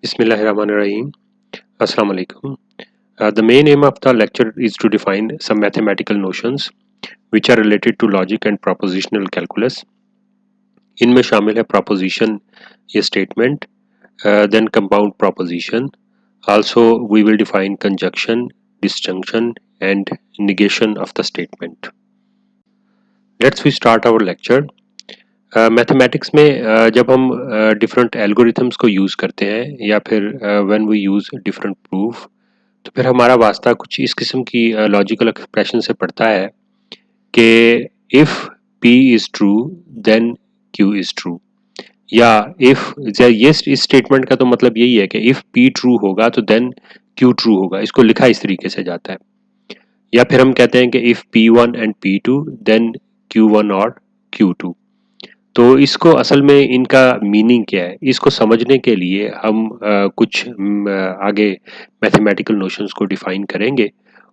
Bismillahirrahmanirrahim. Assalamu alaikum. The main aim of the lecture is to define some mathematical notions which are related to logic and propositional calculus. इनमें शामिल है proposition या statement, then compound proposition. Also, we will define conjunction, disjunction, and negation of the statement. Let's we start our lecture. Mathematics में जब हम different algorithms को use करते हैं या फिर when we use different proof, तो फिर हमारा वास्ता कुछ इस किस्म की लॉजिकल एक्सप्रेशन से पड़ता है कि if P is true then Q is true, या इफ़ ये इस स्टेटमेंट का तो मतलब यही है कि इफ़ P ट्रू होगा तो देन Q ट्रू होगा. इसको लिखा इस तरीके से जाता है. या फिर हम कहते हैं कि if P1 and P2 then Q1 और Q2. तो इसको असल में इनका मीनिंग क्या है, इसको समझने के लिए हम कुछ आगे मैथमेटिकल नोशंस को डिफाइन करेंगे.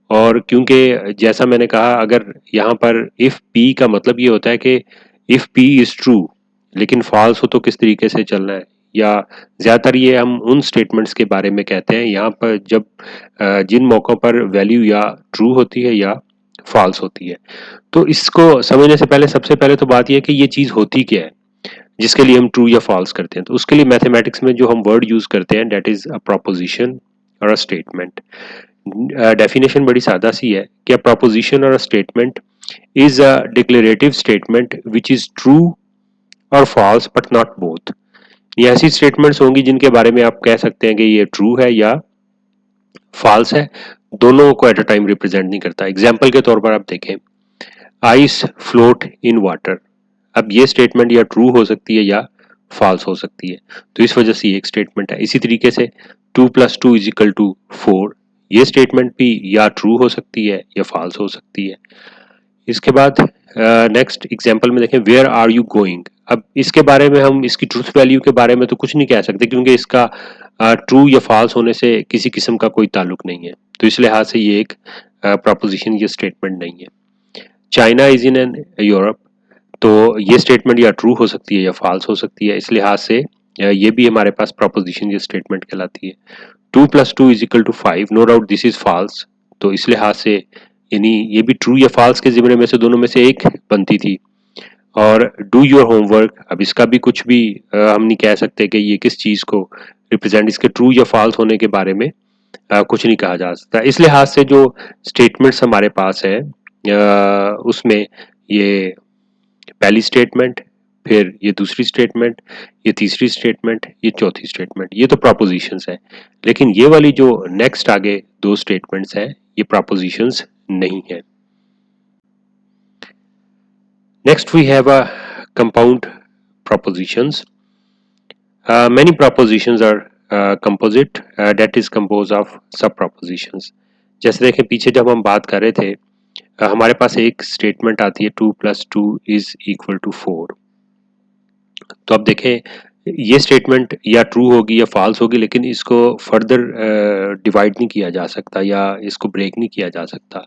और क्योंकि जैसा मैंने कहा, अगर यहाँ पर इफ़ पी का मतलब ये होता है कि इफ़ पी इज़ ट्रू लेकिन फॉल्स हो तो किस तरीके से चलना है, या ज़्यादातर ये हम उन स्टेटमेंट्स के बारे में कहते हैं यहाँ पर जब जिन मौक़ों पर वैल्यू या ट्रू होती है या फॉल्स होती है. तो इसको समझने से पहले सबसे पहले तो बात यह है कि ये चीज़ होती क्या है जिसके लिए हम ट्रू या फॉल्स करते हैं. तो उसके लिए मैथमेटिक्स में जो हम वर्ड यूज़ करते हैं डेट इज़ अ प्रोपोजिशन और अ स्टेटमेंट. डेफिनेशन बड़ी सादा सी है कि अ प्रोपोजिशन और a statement is a declarative statement which is true और फॉल्स बट नॉट बोथ. ये ऐसी स्टेटमेंट्स होंगी जिनके बारे में आप कह सकते हैं कि ये ट्रू है या फॉल्स है, दोनों को एट अ टाइम रिप्रेजेंट नहीं करता. एग्जाम्पल के तौर पर आप देखें, आइस फ्लोट इन वाटर. अब ये स्टेटमेंट या ट्रू हो सकती है या फॉल्स हो सकती है, तो इस वजह से ये एक स्टेटमेंट है. इसी तरीके से 2+2 इज इक्वल टू 4, ये स्टेटमेंट भी या ट्रू हो सकती है या फॉल्स हो सकती है. इसके बाद नेक्स्ट एग्जांपल में देखें, वेयर आर यू गोइंग. अब इसके बारे में हम इसकी ट्रूथ वैल्यू के बारे में तो कुछ नहीं कह सकते क्योंकि इसका ट्रू या फॉल्स होने से किसी किस्म का कोई ताल्लुक नहीं है. तो इस लिहाज से ये एक प्रोपोजिशन या स्टेटमेंट नहीं है. China is in an Europe, तो ये स्टेटमेंट या ट्रू हो सकती है या फॉल्स हो सकती है. इस लिहाज से ये भी हमारे पास प्रोपोजिशन या स्टेटमेंट कहलाती है. 2+2 is equal to 5, no doubt this is false. तो इस लिहाज से यानी ये भी ट्रू या फॉल्स के जिम्मे में से दोनों में से एक बनती थी. और डू योर होमवर्क, अब इसका भी कुछ भी हम नहीं कह सकते कि ये किस चीज़ को रिप्रेजेंट, इसके ट्रू या फॉल्स होने के बारे में कुछ नहीं कहा जा सकता. इस लिहाज से जो स्टेटमेंट्स हमारे पास है उसमें ये पहली स्टेटमेंट, फिर ये दूसरी स्टेटमेंट, ये तीसरी स्टेटमेंट, ये चौथी स्टेटमेंट, ये तो प्रोपोजिशंस है. लेकिन ये वाली जो नेक्स्ट आगे दो स्टेटमेंट्स हैं ये प्रोपोजिशंस नहीं है. Next we have a compound propositions. Many propositions are composite, that is composed of sub propositions. जैसे देखें पीछे जब हम बात कर रहे थे हमारे पास एक स्टेटमेंट आती है 2+2 इज इक्वल टू 4. तो अब देखें ये स्टेटमेंट या ट्रू होगी या फॉल्स होगी, लेकिन इसको फर्दर डिवाइड नहीं किया जा सकता या इसको ब्रेक नहीं किया जा सकता.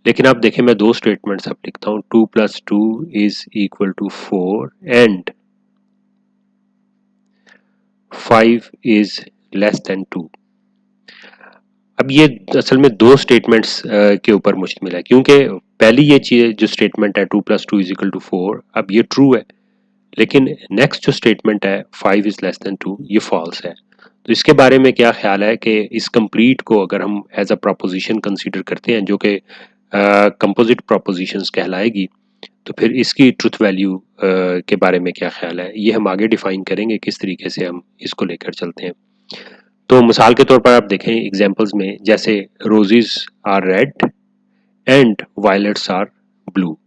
लेकिन अब देखें मैं दो स्टेटमेंट्स अब लिखता हूँ, 2+2 is equal to 4 and 5 is less than 2. अब ये असल में दो स्टेटमेंट्स के ऊपर मुश्तमिल है क्योंकि पहली ये चीज जो स्टेटमेंट है 2+2 इज इक्वल टू 4, अब ये ट्रू है, लेकिन नेक्स्ट जो स्टेटमेंट है 5 इज लेस देन 2 ये फॉल्स है. तो इसके बारे में क्या ख्याल है कि इस कंप्लीट को अगर हम एज अ प्रोपोजिशन कंसीडर करते हैं जो कि कंपोजिट प्रोपोजिशंस कहलाएगी, तो फिर इसकी ट्रुथ वैल्यू के बारे में क्या ख्याल है, ये हम आगे डिफाइन करेंगे किस तरीके से हम इसको लेकर चलते हैं. तो मिसाल के तौर पर आप देखें एग्जांपल्स में, जैसे roses are red and violets are blue,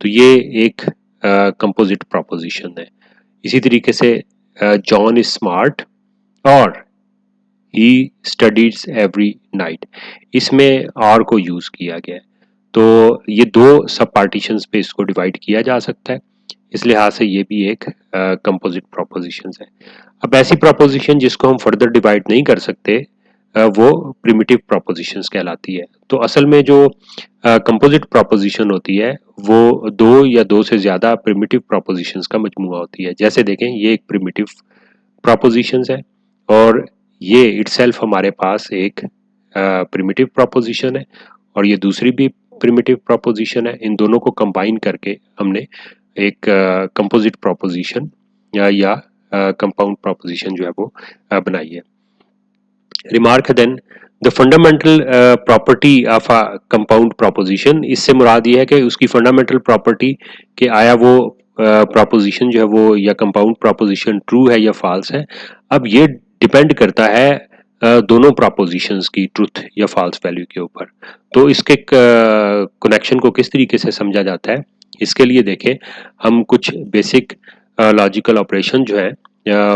तो ये एक कंपोजिट प्रोपोजिशन है. इसी तरीके से जॉन इज स्मार्ट और ही स्टडीज एवरी नाइट, इसमें आर को यूज किया गया है. तो ये दो सब पार्टीशंस पे इसको डिवाइड किया जा सकता है. इस लिहाज से ये भी एक कंपोजिट प्रोपोजिशन है. अब ऐसी प्रोपोजिशन जिसको हम फर्दर डिवाइड नहीं कर सकते वो प्रिमिटिव प्रोपोजिशंस कहलाती है. तो असल में जो कंपोजिट प्रोपोजिशन होती है वो दो या दो से ज़्यादा प्रिमिटिव प्रोपोजिशंस का मजमूआ होती है. जैसे देखें ये एक प्रिमिटिव प्रोपोजिशंस है और ये इटसेल्फ हमारे पास एक प्रिमिटिव प्रोपोजिशन है और ये दूसरी भी प्रिमिटिव प्रोपोजिशन है। इन दोनों को कंबाइन करके हमने एक कंपोजिट प्रोपोजिशन या कंपाउंड प्रोपोजिशन जो है वो बनाई है। Remark then the fundamental property of a compound proposition, इससे मुराद ये है कि उसकी फंडामेंटल प्रॉपर्टी कि आया वो प्रोपोजिशन जो है वो या कंपाउंड प्रोपोजिशन ट्रू है या फॉल्स है। अब ये डिपेंड करता है दोनों प्रोपोजिशंस की ट्रूथ या फॉल्स वैल्यू के ऊपर। तो इसके कनेक्शन को किस तरीके से समझा जाता है, इसके लिए देखें हम कुछ बेसिक लॉजिकल ऑपरेशन जो है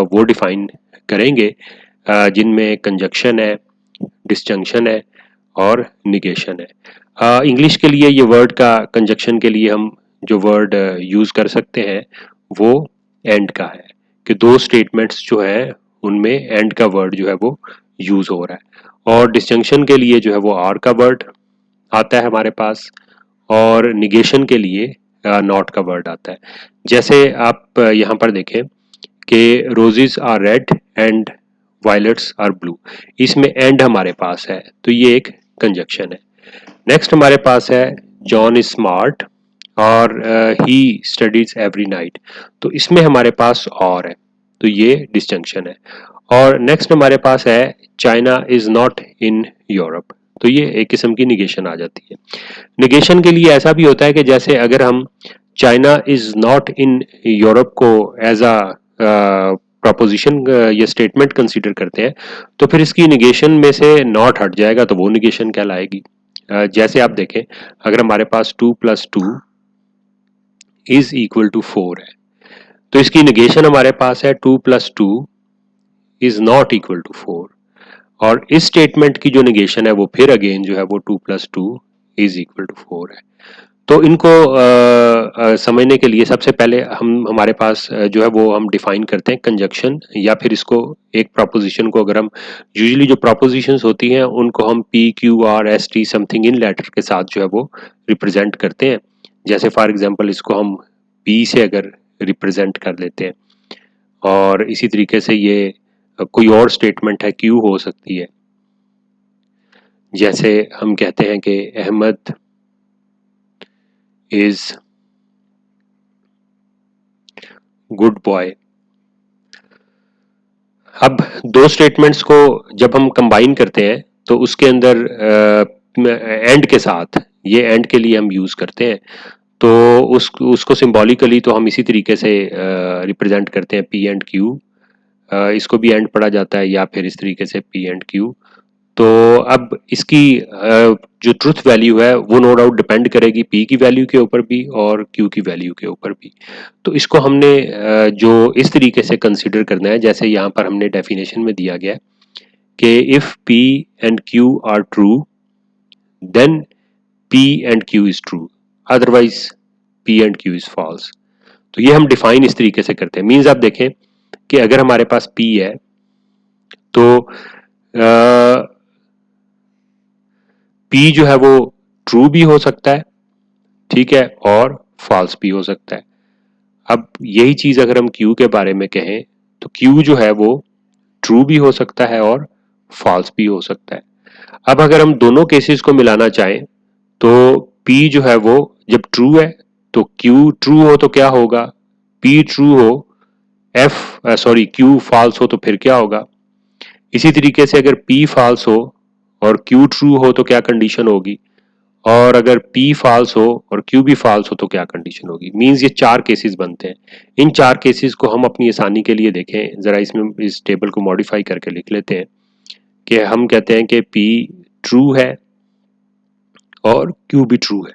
वो डिफाइन करेंगे, जिनमें कंजक्शन है, डिसजंक्शन है और निगेशन है। इंग्लिश के लिए ये वर्ड का कंजक्शन के लिए हम जो वर्ड यूज कर सकते हैं वो एंड का है, कि दो स्टेटमेंट्स जो है उनमें एंड का वर्ड जो है वो यूज हो रहा है। और डिसजंक्शन के लिए जो है वो आर का वर्ड आता है हमारे पास, और निगेशन के लिए नॉट का वर्ड आता है। जैसे आप यहाँ पर देखें कि roses are red and violets are blue, इसमें एंड हमारे पास है तो ये एक कंजक्शन है। नेक्स्ट हमारे पास है जॉन इज स्मार्ट और ही स्टडीज एवरी नाइट, तो इसमें हमारे पास और है तो ये डिसजंक्शन है। और नेक्स्ट हमारे पास है China is not in Europe, तो ये एक किस्म की निगेशन आ जाती है। निगेशन के लिए ऐसा भी होता है कि जैसे अगर हम China is not in Europe को एज अ प्रोपोजिशन या स्टेटमेंट कंसीडर करते हैं तो फिर इसकी निगेशन में से नॉट हट जाएगा तो वो निगेशन कहलाएगी। जैसे आप देखें अगर हमारे पास 2+2 इज इक्वल टू 4 है तो इसकी निगेशन हमारे पास है 2+2 इज नॉट इक्वल टू 4, और इस स्टेटमेंट की जो निगेशन है वो फिर अगेन जो है वो 2+2 इज इक्वल टू 4 है। तो इनको समझने के लिए सबसे पहले हम हमारे पास जो है वो हम डिफाइन करते हैं कंजक्शन, या फिर इसको एक प्रोपोजिशन को अगर हम यूजुअली जो प्रोपोजिशंस होती हैं उनको हम P Q R S T something in letter के साथ जो है वो रिप्रेजेंट करते हैं। जैसे फॉर एग्जांपल इसको हम पी से अगर रिप्रेजेंट कर लेते हैं, और इसी तरीके से ये कोई और स्टेटमेंट है क्यू हो सकती है। जैसे हम कहते हैं कि अहमद इज गुड बॉय। अब दो स्टेटमेंट्स को जब हम कंबाइन करते हैं तो उसके अंदर एंड के साथ, ये एंड के लिए हम यूज करते हैं, तो उसको सिंबॉलिकली तो हम इसी तरीके से रिप्रेजेंट करते हैं पी एंड क्यू, इसको भी एंड पढ़ा जाता है या फिर इस तरीके से पी एंड क्यू। तो अब इसकी जो ट्रुथ वैल्यू है वो नो डाउट डिपेंड करेगी पी की वैल्यू के ऊपर भी और क्यू की वैल्यू के ऊपर भी। तो इसको हमने जो इस तरीके से कंसिडर करना है, जैसे यहाँ पर हमने डेफिनेशन में दिया गया है कि if P and Q are true then P and Q is true, otherwise P and Q is false. तो ये हम डिफाइन इस तरीके से करते हैं। मीन्स आप देखें कि अगर हमारे पास पी है तो पी जो है वो ट्रू भी हो सकता है, ठीक है, और फॉल्स भी हो सकता है। अब यही चीज अगर हम क्यू के बारे में कहें तो क्यू जो है वो ट्रू भी हो सकता है और फॉल्स भी हो सकता है। अब अगर हम दोनों केसेस को मिलाना चाहें तो पी जो है वो जब ट्रू है तो क्यू ट्रू हो तो क्या होगा, पी ट्रू हो क्यू फॉल्स हो तो फिर क्या होगा। इसी तरीके से अगर पी फॉल्स हो और क्यू ट्रू हो तो क्या कंडीशन होगी, और अगर P फॉल्स हो और Q भी फॉल्स हो तो क्या कंडीशन होगी। मींस ये चार केसेस बनते हैं। इन चार केसेस को हम अपनी आसानी के लिए देखें, जरा इसमें इस टेबल को मॉडिफाई करके लिख लेते हैं कि हम कहते हैं कि P ट्रू है और Q भी ट्रू है,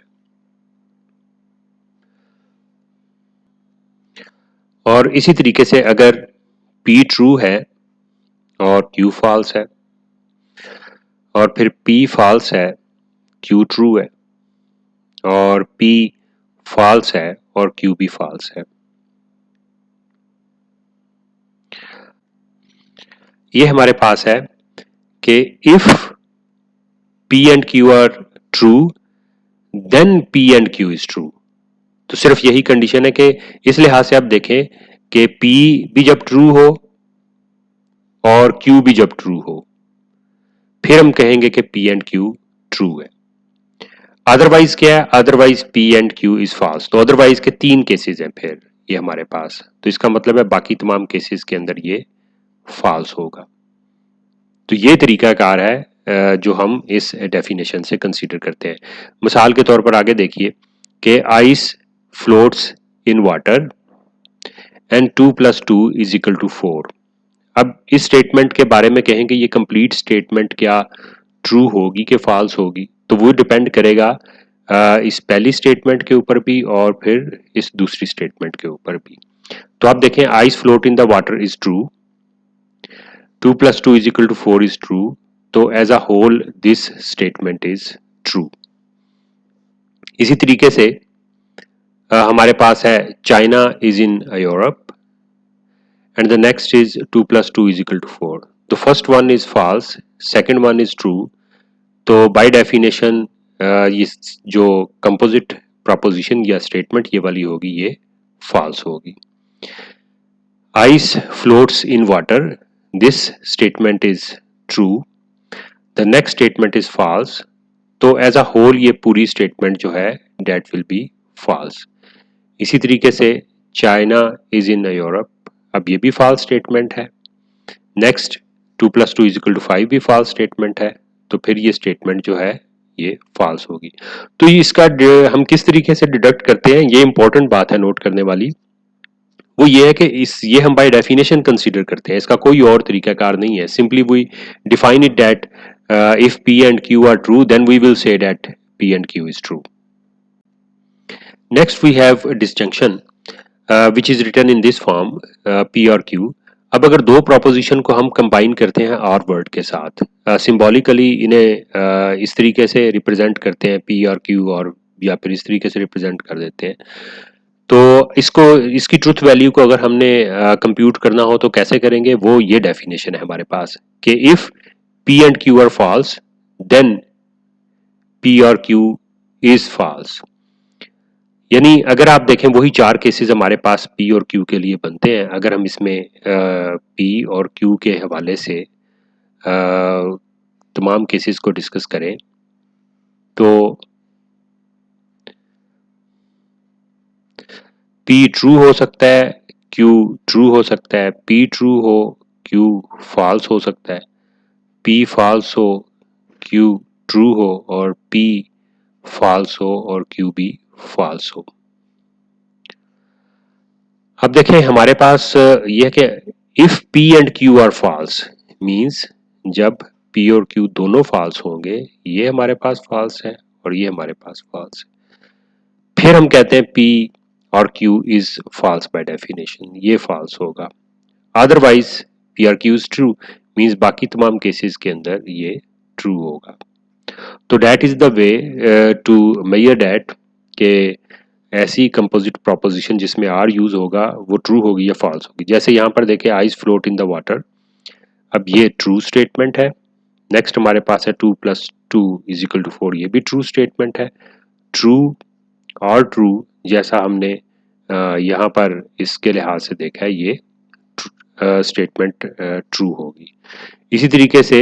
और इसी तरीके से अगर P ट्रू है और Q फॉल्स है, और फिर P फॉल्स है Q ट्रू है, और P फॉल्स है और Q भी फॉल्स है। ये हमारे पास है कि if P and Q are true then P and Q is true. तो सिर्फ यही कंडीशन है कि इस लिहाज से आप देखें कि P भी जब ट्रू हो और Q भी जब ट्रू हो, फिर हम कहेंगे कि P एंड Q ट्रू है। अदरवाइज क्या है? Otherwise P and Q is false. तो अदरवाइज के 3 केसेस हैं फिर ये हमारे पास, तो इसका मतलब है बाकी तमाम केसेस के अंदर ये फॉल्स होगा। तो ये तरीकाकार है जो हम इस डेफिनेशन से कंसीडर करते हैं। मिसाल के तौर पर आगे देखिए कि ice floats in water and 2 + 2 = 4। अब इस स्टेटमेंट के बारे में कहें कि ये कंप्लीट स्टेटमेंट क्या ट्रू होगी कि फॉल्स होगी, तो वो डिपेंड करेगा इस पहली स्टेटमेंट के ऊपर भी और फिर इस दूसरी स्टेटमेंट के ऊपर भी। तो आप देखें, ice float in the water is true, 2 + 2 = 4 is true, तो as a whole this statement is true. इसी तरीके से हमारे पास है China is in Europe and the next is 2 + 2 = 4. The first one is false, second one is true. तो by definition ये जो composite proposition या statement ये वाली होगी ये false होगी। Ice floats in water, this statement is true. The next statement is false. तो as a whole ये पूरी statement जो है that will be false. इसी तरीके से चाइना इज इन यूरोप, अब ये भी फॉल्स स्टेटमेंट है। नेक्स्ट 2 + 2 = 5 भी फॉल्स स्टेटमेंट है, तो फिर ये स्टेटमेंट जो है ये फॉल्स होगी। तो इसका हम किस तरीके से डिडक्ट करते हैं, ये इंपॉर्टेंट बात है नोट करने वाली। वो ये है कि ये हम बाय डेफिनेशन कंसीडर करते हैं, इसका कोई और तरीकाकार नहीं है। Simply we define it that if P and Q are true then we will say that P and Q is true. Next we have disjunction which is written in this form P और Q। अब अगर दो proposition को हम combine करते हैं और word के साथ, सिंबॉलिकली इन्हें इस तरीके से रिप्रेजेंट करते हैं P और Q, और या फिर इस तरीके से रिप्रेजेंट कर देते हैं। तो इसको इसकी ट्रुथ वैल्यू को अगर हमने कंप्यूट करना हो तो कैसे करेंगे, वो ये डेफिनेशन है हमारे पास कि if P and Q are false then P और Q इज फॉल्स। यानी अगर आप देखें वही 4 केसेस हमारे पास P और Q के लिए बनते हैं। अगर हम इसमें P और Q के हवाले से तमाम केसेस को डिस्कस करें तो P ट्रू हो सकता है, Q ट्रू हो सकता है, P ट्रू हो, Q फॉल्स हो सकता है, P फॉल्स हो, Q ट्रू हो, और P फॉल्स हो और Q भी फॉल्स हो। अब देखें हमारे पास यह कि if P and Q are false means जब P और Q दोनों फॉल्स होंगे, ये हमारे पास फॉल्स है और ये हमारे पास फॉल्स है, फिर हम कहते हैं P और Q is false by definition, ये फॉल्स होगा। अदरवाइज P और Q इज ट्रू मींस बाकी तमाम केसेस के अंदर ये ट्रू होगा। तो that is the way to measure that के ऐसी कंपोजिट प्रोपोजिशन जिसमें आर यूज होगा वो ट्रू होगी या फॉल्स होगी। जैसे यहाँ पर देखिए ice float in the water, अब ये ट्रू स्टेटमेंट है। नेक्स्ट हमारे पास है 2 + 2 = 4, ये भी ट्रू स्टेटमेंट है। ट्रू और ट्रू जैसा हमने यहाँ पर इसके लिहाज से देखा है, ये स्टेटमेंट ट्रू होगी। इसी तरीके से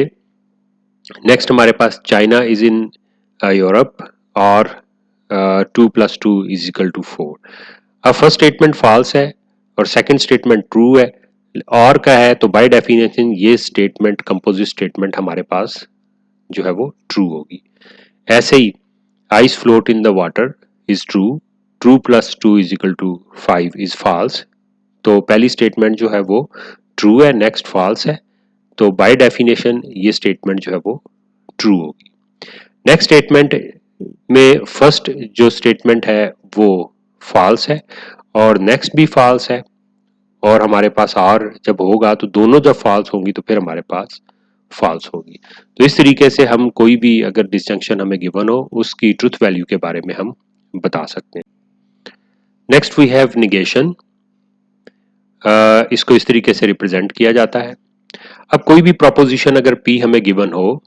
नेक्स्ट हमारे पास चाइना इज इन यूरोप और 2 + 2 = 4। अब फर्स्ट स्टेटमेंट फॉल्स है और सेकंड स्टेटमेंट ट्रू है, और का है तो बाय डेफिनेशन ये स्टेटमेंट कंपोजिट स्टेटमेंट हमारे पास जो है वो ट्रू होगी। ऐसे ही ice float in the water is true, 2 + 2 = 5 is false. तो पहली स्टेटमेंट जो है वो ट्रू है, नेक्स्ट फॉल्स है, तो बाय डेफिनेशन ये स्टेटमेंट जो है वो ट्रू होगी। नेक्स्ट स्टेटमेंट में फर्स्ट जो स्टेटमेंट है वो फॉल्स है और नेक्स्ट भी फॉल्स है, और हमारे पास और जब होगा तो दोनों जब फॉल्स होंगी तो फिर हमारे पास फॉल्स होगी। तो इस तरीके से हम कोई भी अगर डिस्जंक्शन हमें गिवन हो उसकी ट्रुथ वैल्यू के बारे में हम बता सकते हैं। Next we have negation. इसको इस तरीके से रिप्रेजेंट किया जाता है। अब कोई भी प्रोपोजिशन अगर P हमें गिवन हो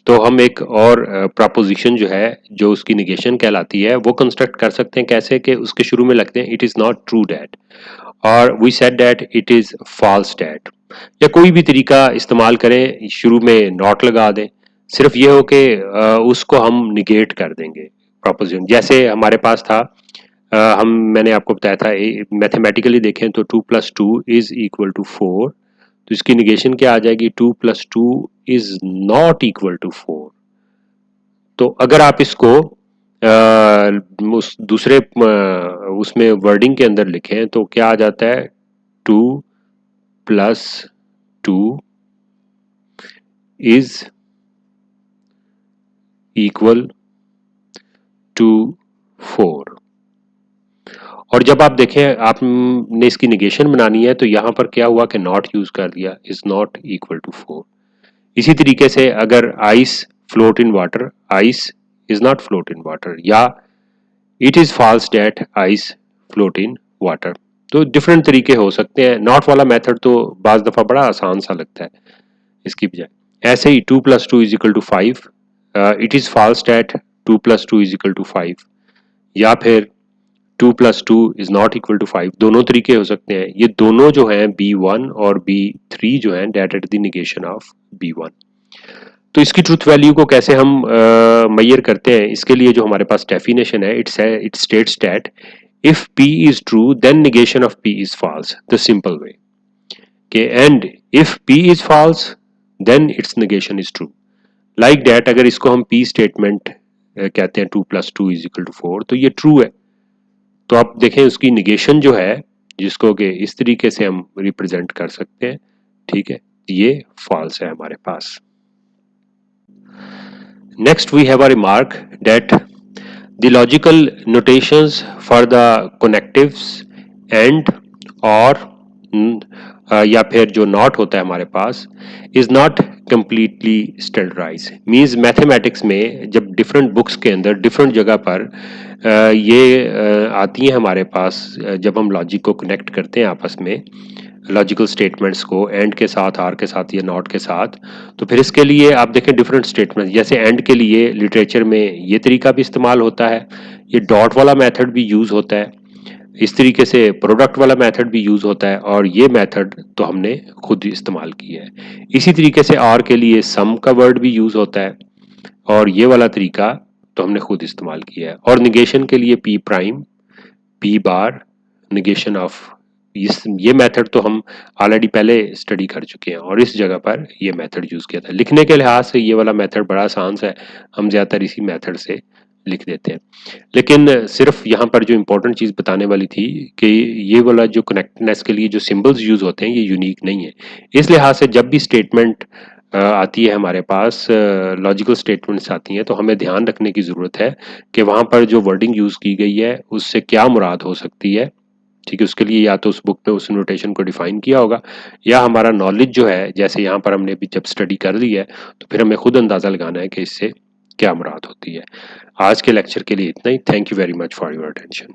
तो हम एक और प्रोपोजिशन जो है जो उसकी निगेशन कहलाती है वो कंस्ट्रक्ट कर सकते हैं। कैसे कि उसके शुरू में लगते हैं it is not true that और we said that it is false that. या कोई भी तरीका इस्तेमाल करें, शुरू में नॉट लगा दें, सिर्फ ये हो कि उसको हम निगेट कर देंगे प्रोपोजिशन। जैसे हमारे पास था, मैंने आपको बताया था मैथमेटिकली देखें तो 2 + 2 = 4, तो इसकी निगेशन क्या आ जाएगी, 2 + 2 इज नॉट इक्वल टू 4। तो अगर आप इसको उस दूसरे उसमें वर्डिंग के अंदर लिखें तो क्या आ जाता है, 2 + 2 इज इक्वल टू 4। और जब आप देखें आपने इसकी निगेशन बनानी है तो यहां पर क्या हुआ कि नॉट यूज कर दिया, इज नॉट इक्वल टू 4। इसी तरीके से अगर ice float in water, ice is not float in water, या it is false that ice float in water. तो डिफरेंट तरीके हो सकते हैं। नॉट वाला मेथड तो बाज दफा बड़ा आसान सा लगता है इसकी बजाय। ऐसे ही 2 + 2 = 5, इट इज फॉल्स डेट 2 + 2 = 5, या फिर 2 + 2 इज नॉट इक्वल टू 5। दोनों तरीके हो सकते हैं। ये दोनों जो हैं B1 और B3 जो हैं that at the negation of B1। तो इसकी ट्रूथ वैल्यू को कैसे हम मैयर करते हैं, इसके लिए जो हमारे पास डेफिनेशन है, it states that if P is true then negation of P is false, the simple way के, and if P is false then its negation is true. Like that अगर इसको हम P स्टेटमेंट कहते हैं 2 + 2 = 4, तो ये true है। तो आप देखें उसकी निगेशन जो है, जिसको कि इस तरीके से हम रिप्रेजेंट कर सकते हैं, ठीक है, ये फॉल्स है हमारे पास। Next, we have a remark that the logical notations for the connectives and or या फिर जो नॉट होता है हमारे पास is not completely standardize. Means mathematics में जब डिफरेंट बुक्स के अंदर डिफरेंट जगह पर ये आती हैं हमारे पास, जब हम लॉजिक को कनेक्ट करते हैं आपस में, लॉजिकल स्टेटमेंट्स को एंड के साथ, आर के साथ या नॉट के साथ, तो फिर इसके लिए आप देखें डिफरेंट स्टेटमेंट्स, जैसे एंड के लिए लिटरेचर में ये तरीका भी इस्तेमाल होता है, ये डॉट वाला मेथड भी यूज़ होता है, इस तरीके से प्रोडक्ट वाला मेथड भी यूज़ होता है, और ये मेथड तो हमने खुद इस्तेमाल किया है। इसी तरीके से आर के लिए सम का वर्ड भी यूज़ होता है, और ये वाला तरीका तो हमने खुद इस्तेमाल किया है। और निगेशन के लिए P prime, P bar, negation of, ये मेथड तो हम ऑलरेडी पहले स्टडी कर चुके हैं और इस जगह पर ये मेथड यूज़ किया था। लिखने के लिहाज से ये वाला मेथड बड़ा आसान सा है, हम ज़्यादातर इसी मेथड से लिख देते हैं। लेकिन सिर्फ यहाँ पर जो इम्पोर्टेंट चीज़ बताने वाली थी कि ये वाला जो कनेक्टनेस के लिए जो सिंबल्स यूज़ होते हैं ये यूनिक नहीं है। इस लिहाज से जब भी स्टेटमेंट आती है हमारे पास, लॉजिकल स्टेटमेंट्स आती हैं, तो हमें ध्यान रखने की ज़रूरत है कि वहाँ पर जो वर्डिंग यूज़ की गई है उससे क्या मुराद हो सकती है। ठीक है, उसके लिए या तो उस बुक पे उस नोटेशन को डिफाइन किया होगा, या हमारा नॉलेज जो है, जैसे यहाँ पर हमने भी जब स्टडी कर ली है तो फिर हमें खुद अंदाज़ा लगाना है कि इससे क्या मुराद होती है। आज के लेक्चर के लिए इतना ही। Thank you very much for your attention.